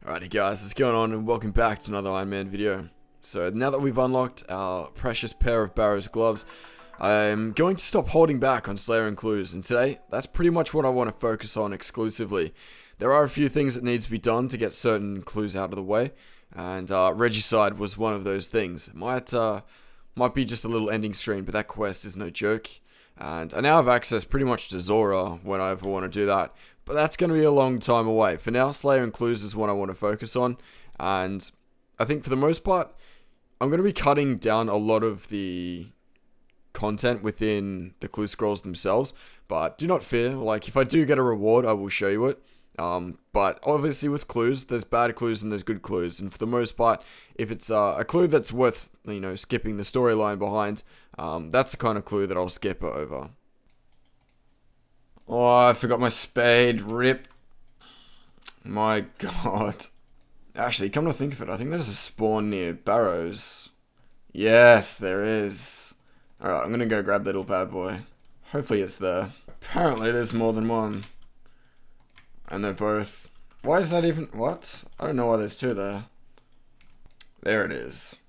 Alrighty guys, what's going on and welcome back to another Ironman video. So now that we've unlocked our precious pair of Barrow's gloves, I'm going to stop holding back on Slayer and clues, and today, that's pretty much what I want to focus on exclusively. There are a few things that need to be done to get certain clues out of the way, and Regicide was one of those things. It might be just a little ending stream, but that quest is no joke. And I now have access pretty much to Zora when I ever want to do that. But that's going to be a long time away. For now, Slayer and Clues is what I want to focus on. And I think for the most part, I'm going to be cutting down a lot of the content within the clue scrolls themselves. But do not fear. Like, if I do get a reward, I will show you it. But obviously with clues, there's bad clues and there's good clues. And for the most part, if it's a clue that's worth, skipping the storyline behind, that's the kind of clue that I'll skip over. Oh, I forgot my spade. Rip. My god. Actually, come to think of it, I think there's a spawn near Barrows. Yes, there is. Alright, I'm gonna go grab that little bad boy. Hopefully it's there. Apparently there's more than one. And they're both... Why is that even... What? I don't know why there's two there. There it is.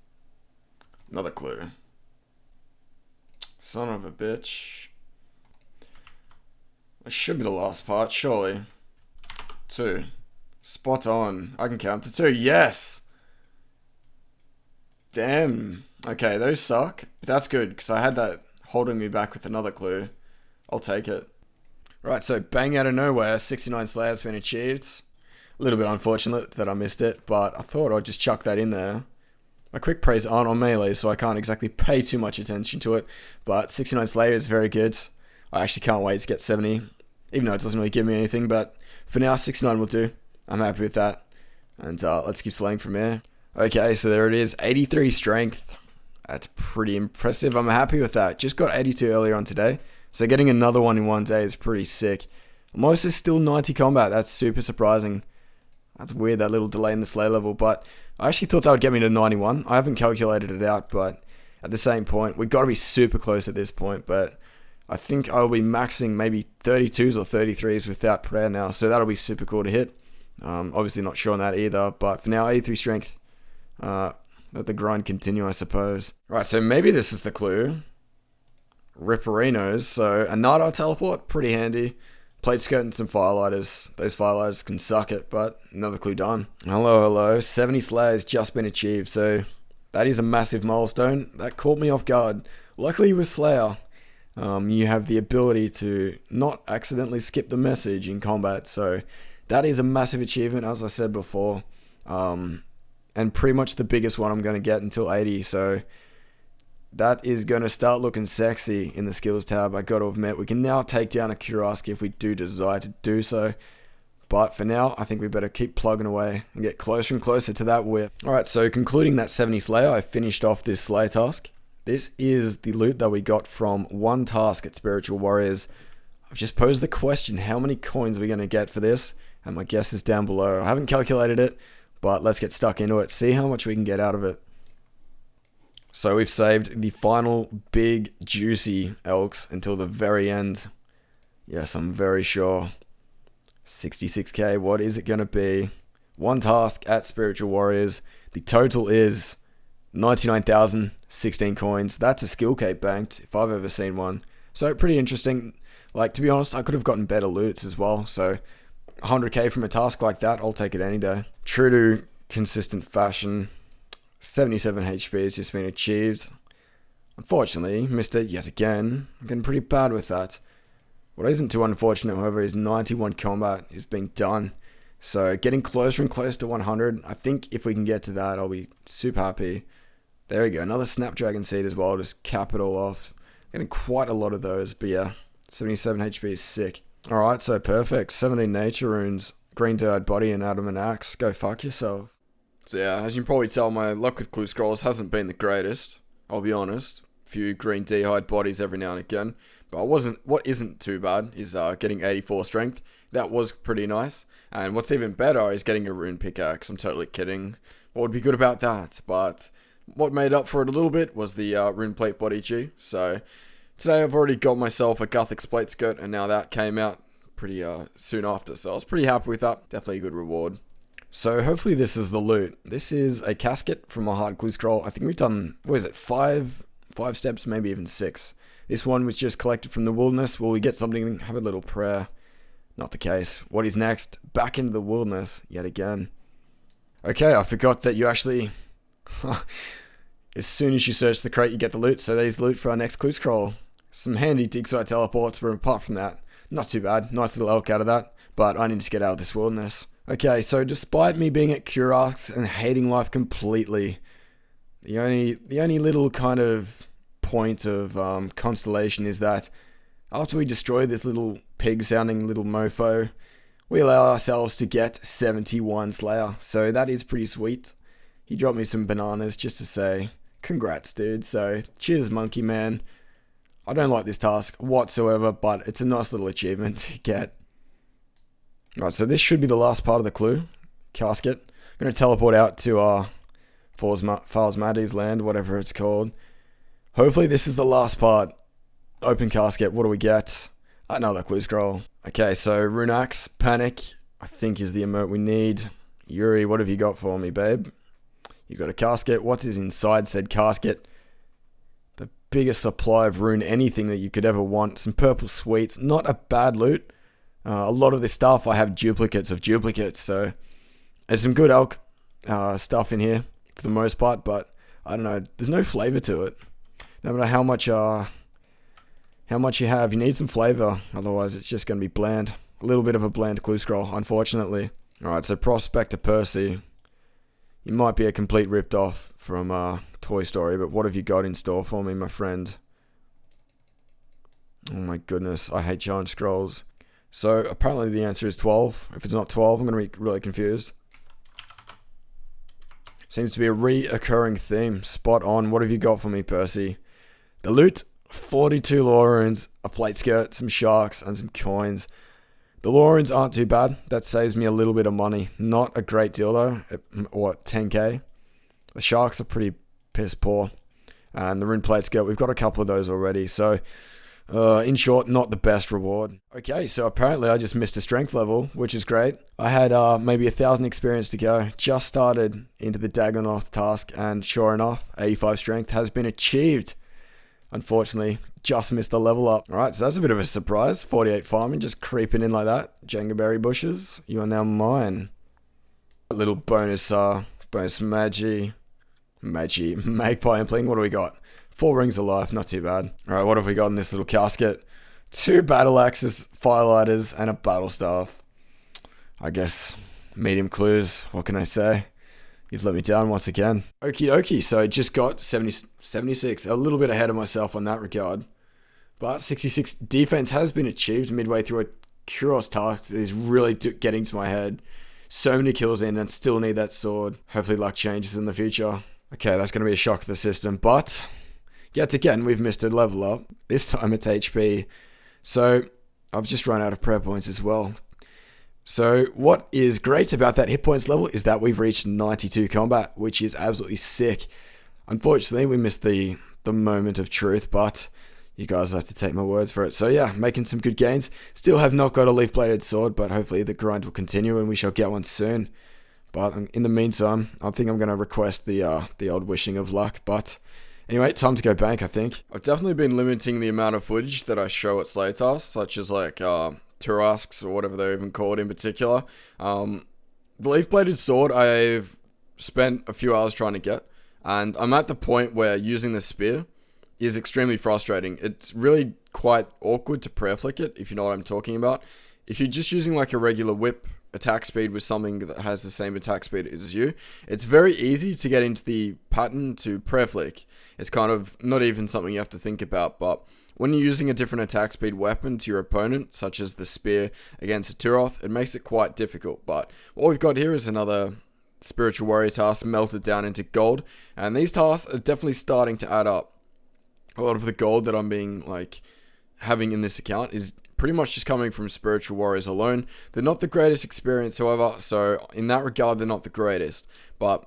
Another clue. Son of a bitch. It should be the last part, surely. 2. Spot on. I can count to 2. Yes! Damn. Okay, those suck. But that's good, because I had that holding me back with another clue. I'll take it. Right, so bang out of nowhere, 69 Slayer has been achieved. A little bit unfortunate that I missed it, but I thought I'd just chuck that in there. My quick praise aren't on melee, so I can't exactly pay too much attention to it, but 69 Slayer is very good. I actually can't wait to get 70, even though it doesn't really give me anything, but for now, 69 will do. I'm happy with that, and let's keep slaying from here. Okay, so there it is, 83 strength. That's pretty impressive. I'm happy with that. Just got 82 earlier on today, so getting another one in one day is pretty sick. I'm also still 90 combat. That's super surprising. That's weird, that little delay in the slay level, but I actually thought that would get me to 91. I haven't calculated it out, but at the same point, we've got to be super close at this point, but I think I'll be maxing maybe 32s or 33s without prayer now, so that'll be super cool to hit. Obviously not sure on that either, but for now, 83 strength. Let the grind continue, I suppose. Right, so maybe this is the clue. Ripperinos, so a night eye teleport, pretty handy. Plate skirt and some firelighters. Those firelighters can suck it, but another clue done. Hello. 70 Slayer has just been achieved, so that is a massive milestone. That caught me off guard. Luckily with Slayer, you have the ability to not accidentally skip the message in combat, so that is a massive achievement, as I said before. And pretty much the biggest one I'm going to get until 80, so that is going to start looking sexy in the skills tab, I got to admit. We can now take down a Turoths if we do desire to do so. But for now, I think we better keep plugging away and get closer and closer to that whip. Alright, so concluding that 70 Slayer, I finished off this Slay task. This is the loot that we got from one task at Spiritual Warriors. I've just posed the question, how many coins are we going to get for this? And my guess is down below. I haven't calculated it, but let's get stuck into it, see how much we can get out of it. So we've saved the final big juicy elks until the very end. Yes, I'm very sure. 66k, what is it going to be? One task at Spiritual Warriors. The total is 99,016 coins. That's a skill cape banked, if I've ever seen one. So pretty interesting. Like, to be honest, I could have gotten better loots as well. So 100k from a task like that, I'll take it any day. True to consistent fashion, 77 HP has just been achieved. Unfortunately, missed it yet again. I'm getting pretty bad with that. What isn't too unfortunate, however, is 91 combat is being done. So getting closer and closer to 100. I think if we can get to that, I'll be super happy. There we go. Another Snapdragon Seed as well. Just cap it all off. Getting quite a lot of those. But yeah, 77 HP is sick. Alright, so perfect. 17 Nature Runes. Green Dyed Body and Adamant Axe. Go fuck yourself. So yeah, as you can probably tell, my luck with clue scrolls hasn't been the greatest, I'll be honest. A few green D-hide bodies every now and again. But what isn't too bad is getting 84 strength. That was pretty nice. And what's even better is getting a rune pickaxe. I'm totally kidding. What would be good about that? But what made up for it a little bit was the rune plate body G. So today I've already got myself a Guthix plate skirt, and now that came out pretty soon after. So I was pretty happy with that. Definitely a good reward. So hopefully this is the loot. This is a casket from a hard clue scroll. I think we've done, what is it, five steps, maybe even 6. This one was just collected from the wilderness. Will we get something? Have a little prayer. Not the case. What is next? Back into the wilderness yet again. Okay, I forgot that you actually... as soon as you search the crate, you get the loot. So there's the loot for our next clue scroll. Some handy dig site teleports, but apart from that, not too bad. Nice little elk out of that. But I need to get out of this wilderness. Okay, so despite me being at Turoths and hating life completely, the only little kind of point of constellation is that after we destroy this little pig-sounding little mofo, we allow ourselves to get 71 Slayer. So that is pretty sweet. He dropped me some bananas just to say, congrats, dude. So cheers, monkey man. I don't like this task whatsoever, but it's a nice little achievement to get. Right, so this should be the last part of the clue. Casket. I'm going to teleport out to Phalsmadi's land, whatever it's called. Hopefully this is the last part. Open casket. What do we get? Another clue scroll. Okay, so Runax, Panic, I think is the emote we need. Yuri, what have you got for me, babe? You got a casket. What's inside said casket? The biggest supply of rune anything that you could ever want. Some purple sweets. Not a bad loot. A lot of this stuff I have duplicates of duplicates, so there's some good elk stuff in here for the most part, but I don't know, there's no flavor to it. No matter how much you have, you need some flavor, otherwise it's just going to be bland. A little bit of a bland clue scroll, unfortunately. Alright, so Prospector Percy. You might be a complete ripped off from Toy Story, but what have you got in store for me, my friend? Oh my goodness, I hate giant scrolls. So apparently the answer is 12. If it's not 12, I'm going to be really confused. Seems to be a reoccurring theme. Spot on. What have you got for me, Percy? The loot, 42 lore runes, a plate skirt, some sharks, and some coins. The lore runes aren't too bad. That saves me a little bit of money. Not a great deal though. What, 10k? The sharks are pretty piss poor. And the rune plate skirt, we've got a couple of those already. So... in short, not the best reward. Okay, so apparently I just missed a strength level, which is great. I had maybe 1,000 experience to go. Just started into the Dagonoth task, and sure enough, 85 strength has been achieved. Unfortunately, just missed the level up. Alright, so that's a bit of a surprise. 48 farming, just creeping in like that. Jengaberry bushes, you are now mine. A little bonus magpie impling. What do we got? 4 rings of life, not too bad. Alright, what have we got in this little casket? 2 battle axes, firelighters, and a battle staff. I guess medium clues, what can I say? You've let me down once again. Okie dokie, so just got 76, a little bit ahead of myself on that regard. But 66 defense has been achieved midway through a Kuros task that is really getting to my head. So many kills in and still need that sword. Hopefully luck changes in the future. Okay, that's going to be a shock to the system, but... yet again, we've missed a level up. This time it's HP. So, I've just run out of prayer points as well. So, what is great about that hit points level is that we've reached 92 combat, which is absolutely sick. Unfortunately, we missed the moment of truth, but you guys have to take my words for it. So yeah, making some good gains. Still have not got a leaf-bladed sword, but hopefully the grind will continue and we shall get one soon. But in the meantime, I think I'm going to request the old wishing of luck, but... anyway, time to go bank, I think. I've definitely been limiting the amount of footage that I show at Slay tasks, such as like Turoths or whatever they're even called in particular. The leaf-bladed sword I've spent a few hours trying to get, and I'm at the point where using the spear is extremely frustrating. It's really quite awkward to prayer flick it, if you know what I'm talking about. If you're just using like a regular whip attack speed with something that has the same attack speed as you, it's very easy to get into the pattern to prayer flick. It's kind of not even something you have to think about, but when you're using a different attack speed weapon to your opponent, such as the spear against a Turoth, it makes it quite difficult. But what we've got here is another spiritual warrior task melted down into gold, and these tasks are definitely starting to add up. A lot of the gold that I'm having in this account is pretty much just coming from spiritual warriors alone. They're not the greatest experience, however, so in that regard, they're not the greatest. But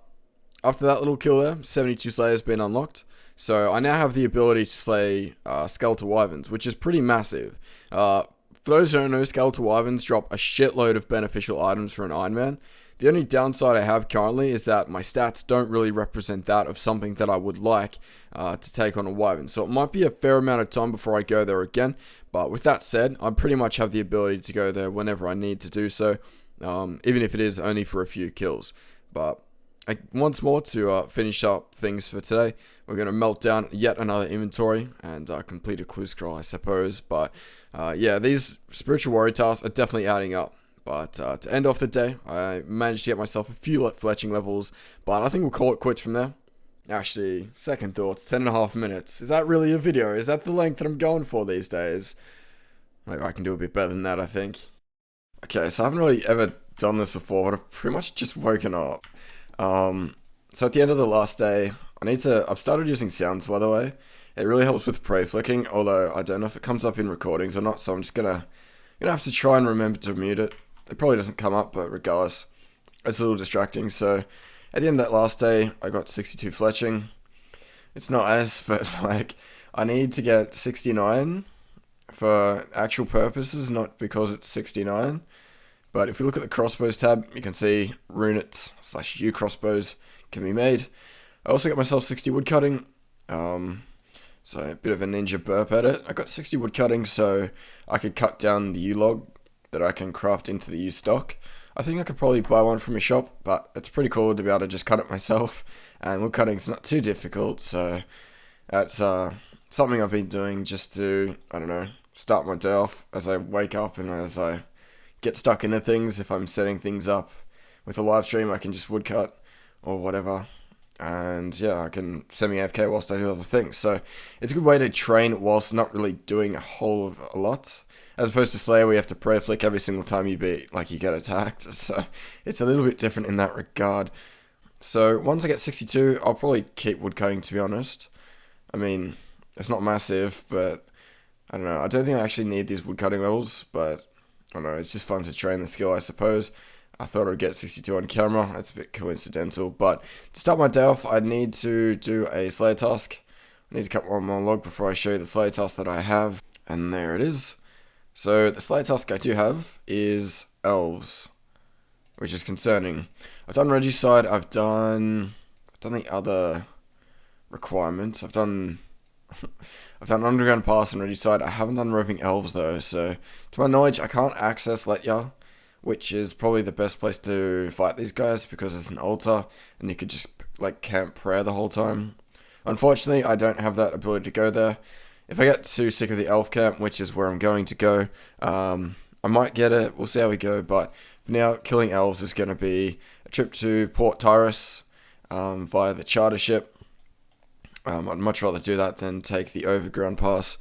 after that little kill there, 72 Slayer has been unlocked. So I now have the ability to slay skeletal wyverns, which is pretty massive. For those who don't know, skeletal wyverns drop a shitload of beneficial items for an Ironman. The only downside I have currently is that my stats don't really represent that of something that I would like to take on a wyvern. So it might be a fair amount of time before I go there again. But with that said, I pretty much have the ability to go there whenever I need to do so, even if it is only for a few kills. But once more, to finish up things for today, we're going to melt down yet another inventory and complete a clue scroll, I suppose. But yeah, these spiritual warrior tasks are definitely adding up. But to end off the day, I managed to get myself a few fletching levels, but I think we'll call it quits from there. Actually, second thoughts, 10.5 minutes. Is that really a video? Is that the length that I'm going for these days? Maybe I can do a bit better than that, I think. Okay, so I haven't really ever done this before, but I've pretty much just woken up. So at the end of the last day, I've started using sounds, by the way. It really helps with prey flicking, although I don't know if it comes up in recordings or not, so I'm just gonna have to try and remember to mute it. It probably doesn't come up, but regardless, it's a little distracting. So at the end of that last day, I got 62 fletching. It's not as, but like, I need to get 69 for actual purposes, not because it's 69. But if we look at the crossbows tab, you can see runets/U crossbows can be made. I also got myself 60 woodcutting. So a bit of a ninja burp at it. I got 60 woodcutting, so I could cut down the U log that I can craft into the U stock. I think I could probably buy one from a shop, but it's pretty cool to be able to just cut it myself. And woodcutting's not too difficult, so that's something I've been doing just to, I don't know, start my day off as I wake up and as I get stuck into things. If I'm setting things up with a live stream, I can just woodcut or whatever. And yeah, I can semi-AFK whilst I do other things. So it's a good way to train whilst not really doing a whole of a lot. As opposed to Slayer, where you have to prey flick every single time you get attacked. So it's a little bit different in that regard. So once I get 62, I'll probably keep woodcutting, to be honest. I mean, it's not massive, but I don't know. I don't think I actually need these woodcutting levels, but I don't know. It's just fun to train the skill, I suppose. I thought I'd get 62 on camera. It's a bit coincidental. But to start my day off, I need to do a Slayer task. I need to cut one more log before I show you the Slayer task that I have. And there it is. So the Slayer task I do have is elves, which is concerning. I've done Regicide. I've done the other requirements. I've done Underground Pass and Regicide. I haven't done Roving Elves though. So to my knowledge, I can't access Letya, which is probably the best place to fight these guys because it's an altar and you could just like camp prayer the whole time. Unfortunately, I don't have that ability to go there. If I get too sick of the elf camp, which is where I'm going to go, I might get it. We'll see how we go. But for now, killing elves is going to be a trip to Port Tyrus via the charter ship. I'd much rather do that than take the overground pass.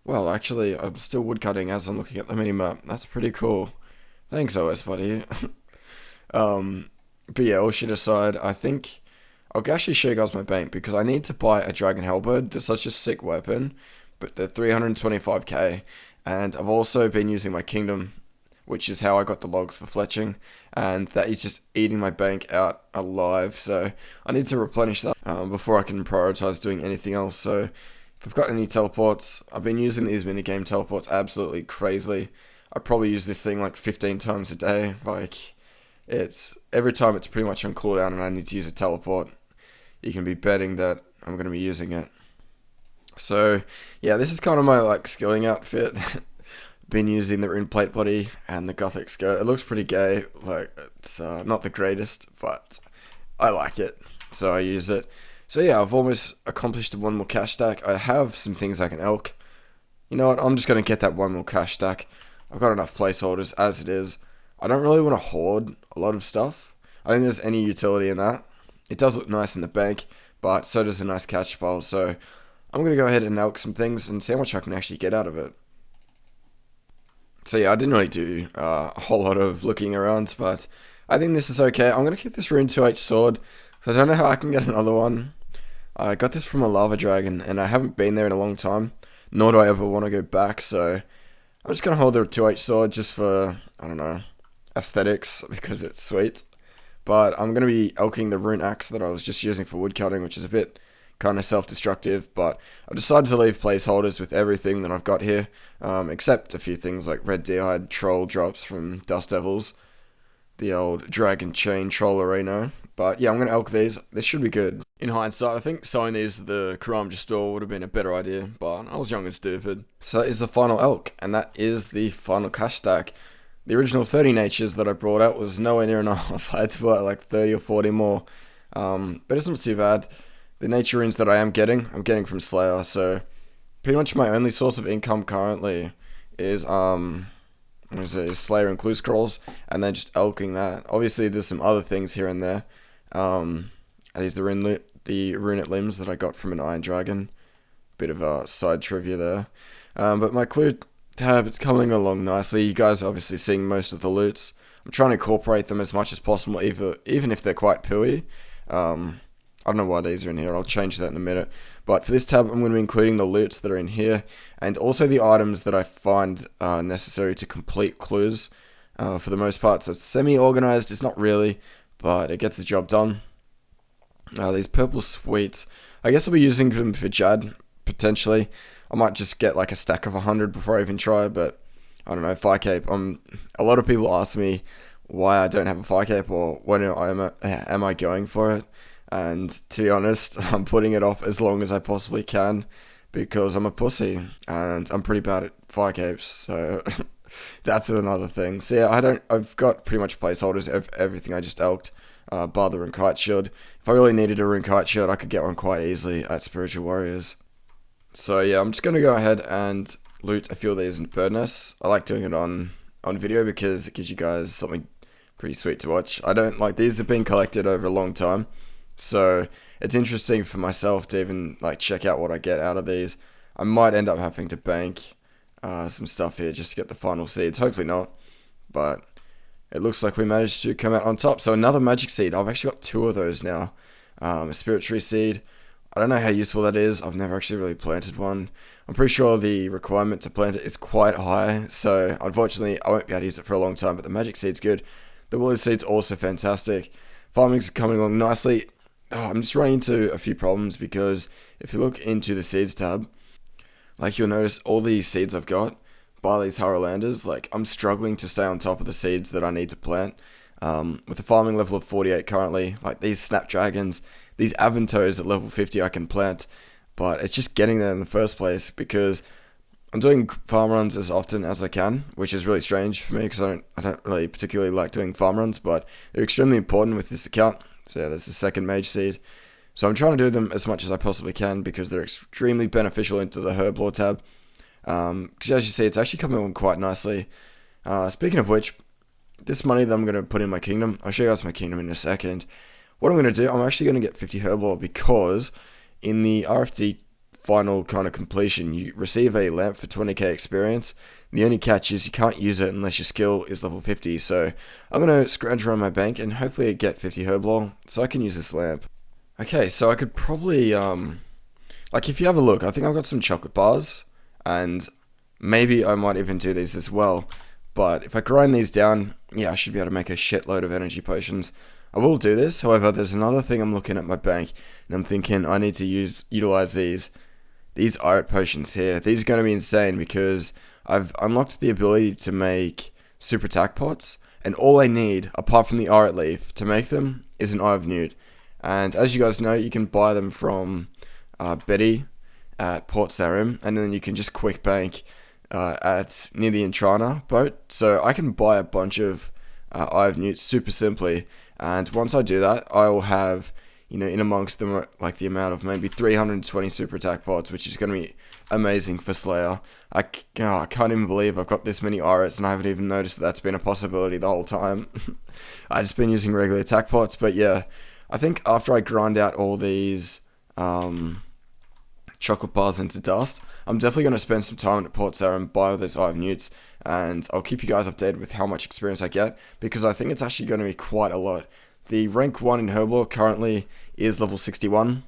Well, actually, I'm still woodcutting as I'm looking at the minimap. That's pretty cool. Thanks, OS buddy. But yeah, all shit aside, I think I'll actually show you guys my bank because I need to buy a dragon halberd. They're such a sick weapon, but they're 325k, and I've also been using my kingdom, which is how I got the logs for fletching, and that is just eating my bank out alive. So I need to replenish that before I can prioritize doing anything else. So if I've got any teleports, I've been using these minigame teleports absolutely crazily. I probably use this thing like 15 times a day. Like, it's every time it's pretty much on cooldown and I need to use a teleport, you can be betting that I'm going to be using it. So yeah, this is kind of my like skilling outfit. Been using the rune plate body and the gothic skirt. It looks pretty gay. Like, it's not the greatest, but I like it, so I use it. So yeah, I've almost accomplished the 1 more cash stack. I have some things I can elk. You know what? I'm just going to get that 1 more cash stack. I've got enough placeholders as it is. I don't really want to hoard a lot of stuff. I don't think there's any utility in that. It does look nice in the bank, but so does a nice catch pile. So I'm going to go ahead and elk some things and see how much I can actually get out of it. So yeah, I didn't really do a whole lot of looking around, but I think this is okay. I'm going to keep this rune 2H sword, because I don't know how I can get another one. I got this from a lava dragon, and I haven't been there in a long time, nor do I ever want to go back, so I'm just going to hold the 2H sword just for, I don't know, aesthetics, because it's sweet. But I'm going to be elking the rune axe that I was just using for woodcutting, which is a bit kind of self-destructive, but I've decided to leave placeholders with everything that I've got here, except a few things like red deerhide troll drops from dust devils. the old dragon chain trollerino. But yeah, I'm going to elk these. This should be good. In hindsight, I think selling these at the Karamja store would have been a better idea, but I was young and stupid. So that is the final elk, and that is the final cash stack. The original 30 natures that I brought out was nowhere near enough. I had to buy like 30 or 40 more. But it's not too bad. The nature runes that I'm getting from Slayer, so pretty much my only source of income currently is Slayer and Clue Scrolls, and then just elking that. Obviously, there's some other things here and there. That is the runic limbs that I got from an Iron Dragon. Bit of a side trivia there. But my Clue tab, it's coming along nicely. You guys are obviously seeing most of the loots. I'm trying to incorporate them as much as possible, even if they're quite pooey. I don't know why these are in here. I'll change that in a minute. But for this tab, I'm going to be including the loots that are in here, and also the items that I find necessary to complete clues for the most part. So it's semi-organized. It's not really, but it gets the job done. These purple sweets, I guess I'll be using them for Jad, potentially. I might just get like a stack of 100 before I even try, but I don't know, fire cape. A lot of people ask me why I don't have a fire cape, or when am I going for it. And to be honest, I'm putting it off as long as I possibly can because I'm a pussy and I'm pretty bad at fire capes, so that's another thing. So yeah, I've got pretty much placeholders of everything I just elked, bar the Runkite shield. If I really needed a Runkite shield, I could get one quite easily at Spiritual Warriors. So yeah, I'm just going to go ahead and loot a few of these in bird nests. I like doing it on video because it gives you guys something pretty sweet to watch. These have been collected over a long time. So it's interesting for myself to even like check out what I get out of these. I might end up having to bank some stuff here just to get the final seeds. Hopefully not, but it looks like we managed to come out on top. So another magic seed. I've actually got 2 of those now. A spirit tree seed. I don't know how useful that is. I've never actually really planted one. I'm pretty sure the requirement to plant it is quite high, so unfortunately I won't be able to use it for a long time, but the magic seed's good. The woolly seed's also fantastic. Farming's coming along nicely. I'm just running into a few problems because if you look into the seeds tab, like you'll notice all these seeds I've got by these Harrowlanders, like I'm struggling to stay on top of the seeds that I need to plant. With a farming level of 48 currently, like these snapdragons, these avantos at level 50 I can plant, but it's just getting there in the first place because I'm doing farm runs as often as I can, which is really strange for me because I don't really particularly like doing farm runs, but they're extremely important with this account. So yeah, that's the second mage seed. So I'm trying to do them as much as I possibly can because they're extremely beneficial into the Herblore tab. Because as you see, it's actually coming along quite nicely. Speaking of which, this money that I'm going to put in my kingdom, I'll show you guys my kingdom in a second. What I'm going to do, I'm actually going to get 50 Herblore because in the RFD final kind of completion, you receive a lamp for 20k experience. The only catch is you can't use it unless your skill is level 50. So I'm going to scrounge around my bank and hopefully get 50 Herblore so I can use this lamp. Okay, so I could probably, like if you have a look, I think I've got some chocolate bars and maybe I might even do these as well. But if I grind these down, yeah, I should be able to make a shitload of energy potions. I will do this, however, there's another thing I'm looking at my bank and I'm thinking I need to utilize these Irit potions here. These are going to be insane because I've unlocked the ability to make super attack pots, and all I need, apart from the Irit leaf, to make them is an Eye of Newt. And as you guys know, you can buy them from Betty at Port Sarim, and then you can just quick bank at near the Entrana boat. So I can buy a bunch of Eye of Newt super simply, and once I do that, I will have, you know, in amongst them, like the amount of maybe 320 super attack pods, which is going to be amazing for Slayer. I can't even believe I've got this many Irits and I haven't even noticed that that's been a possibility the whole time. I've just been using regular attack pots, but yeah, I think after I grind out all these chocolate bars into dust, I'm definitely going to spend some time at Port Sarah and buy all those Eye of Newts, and I'll keep you guys updated with how much experience I get, because I think it's actually going to be quite a lot. The rank 1 in Herblore currently is level 61.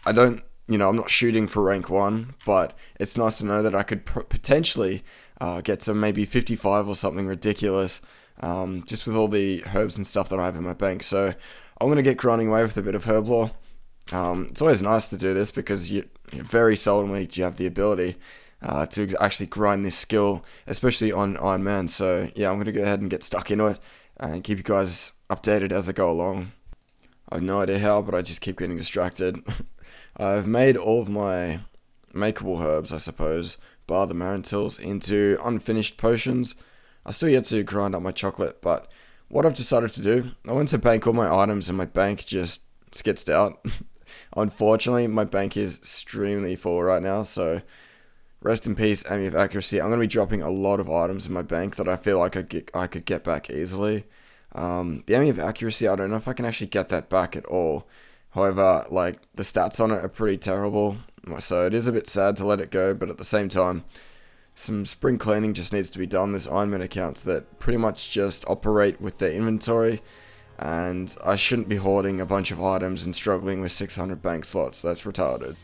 I'm not shooting for rank 1, but it's nice to know that I could potentially get to maybe 55 or something ridiculous, just with all the herbs and stuff that I have in my bank. So I'm going to get grinding away with a bit of Herblore. It's always nice to do this because you very seldomly do you have the ability to actually grind this skill, especially on Iron Man. So yeah, I'm going to go ahead and get stuck into it and keep you guys updated as I go along. I have no idea how, but I just keep getting distracted. I've made all of my makeable herbs, I suppose, bar the Marantils, into unfinished potions. I still yet to grind up my chocolate, but what I've decided to do, I went to bank all my items and my bank just skitzed out. Unfortunately, my bank is extremely full right now, so rest in peace, Amy of Accuracy. I'm going to be dropping a lot of items in my bank that I feel like I could get back easily. The Amy of Accuracy, I don't know if I can actually get that back at all. However, like, the stats on it are pretty terrible, so it is a bit sad to let it go, but at the same time, some spring cleaning just needs to be done. There's Ironman accounts that pretty much just operate with their inventory, and I shouldn't be hoarding a bunch of items and struggling with 600 bank slots. That's retarded.